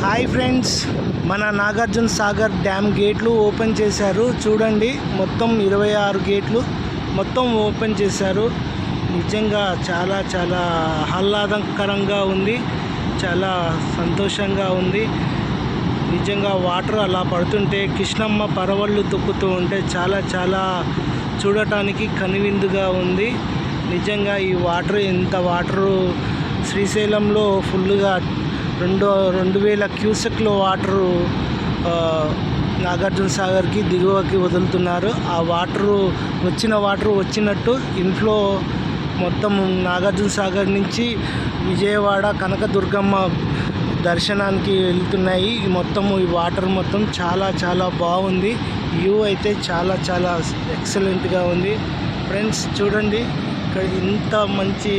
Hi friends, మన Nagarjuna Sagar dam గేట్లు open చేశారు. చూడండి, మొత్తం 26 గేట్లు మొత్తం ఓపెన్ చేశారు. నిజంగా చాలా చాలా ఆహ్లాదకరంగా ఉంది, చాలా సంతోషంగా ఉంది. నిజంగా వాటర్ అలా పడుతుంటే కృష్ణమ్మ పరవళ్ళు తొక్కుతూ ఉంటే చాలా చాలా చూడటానికి కనువిందుగా ఉంది. నిజంగా ఈ వాటర్, ఎంత వాటరు శ్రీశైలంలో ఫుల్గా 2000 క్యూసెక్ల వాటరు నాగార్జున సాగర్కి దిగువకి వదులుతున్నారు. ఆ వాటరు వచ్చినట్టు ఇన్ఫ్లో మొత్తం నాగార్జున సాగర్ నుంచి విజయవాడ కనకదుర్గమ్మ దర్శనానికి వెళ్తున్నాయి. ఈ వాటర్ మొత్తం చాలా చాలా బాగుంది. వ్యూ అయితే చాలా చాలా ఎక్సలెంట్గా ఉంది. ఫ్రెండ్స్ చూడండి, ఇక్కడ ఇంత మంచి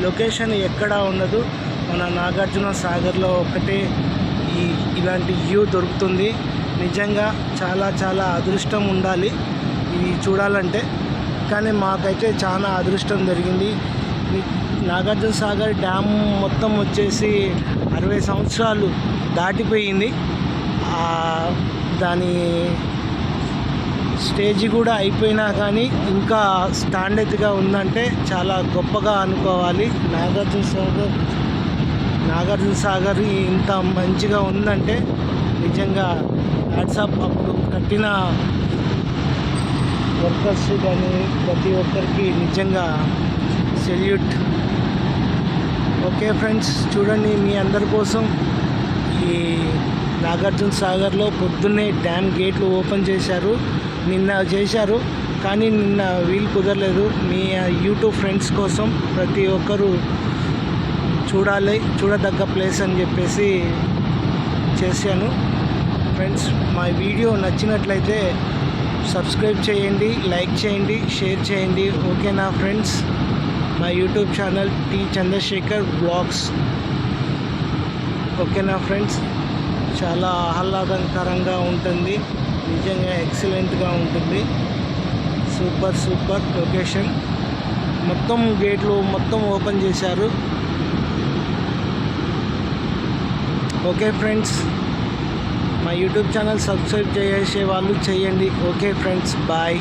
లొకేషన్ ఎక్కడా ఉండదు. మన నాగార్జున సాగర్లో ఒకటే ఇలాంటి వ్యూ దొరుకుతుంది. నిజంగా చాలా చాలా అదృష్టం ఉండాలి ఇది చూడాలంటే. కానీ మాకైతే చాలా అదృష్టం జరిగింది. నాగార్జున సాగర్ డ్యామ్ మొత్తం వచ్చేసి 60 సంవత్సరాలు దాటిపోయింది. దాని స్టేజ్ కూడా అయిపోయినా కానీ ఇంకా స్టాండర్డ్గా ఉందంటే చాలా గొప్పగా అనుకోవాలి. నాగార్జున సాగర్ ఇంత మంచిగా ఉందంటే నిజంగా వాట్సాప్ అప్పుడు కట్టిన వర్కర్స్ కానీ ప్రతి ఒక్కరికి నిజంగా సెల్యూట్. ఓకే ఫ్రెండ్స్, చూడండి, మీ అందరి కోసం ఈ నాగార్జున సాగర్లో పొద్దున్నే డ్యామ్ గేట్లు ఓపెన్ చేశారు. నిన్న చేశారు కానీ నిన్న వీలు కుదరలేదు. మీ యూట్యూబ్ ఫ్రెండ్స్ కోసం ప్రతి ఒక్కరూ చూడదగ్గ ప్లేస్ అని చెప్పేసి చేశాను. ఫ్రెండ్స్, మా వీడియో నచ్చినట్లయితే సబ్స్క్రైబ్ చేయండి, లైక్ చేయండి, షేర్ చేయండి. ఓకేనా ఫ్రెండ్స్? మా YouTube channel T Chandrashekar blogs. ఓకేనా ఫ్రెండ్స్? చాలా ఆహ్లాదకరంగా ఉంటుంది, నిజంగా ఎక్సలెంట్గా ఉంటుంది. Super location. మొత్తం గేట్లు మొత్తం ఓపెన్ చేశారు. ఓకే ఫ్రెండ్స్, మా యూట్యూబ్ ఛానల్ సబ్స్క్రైబ్ చేసే వాళ్ళు చేయండి. Okay friends, bye.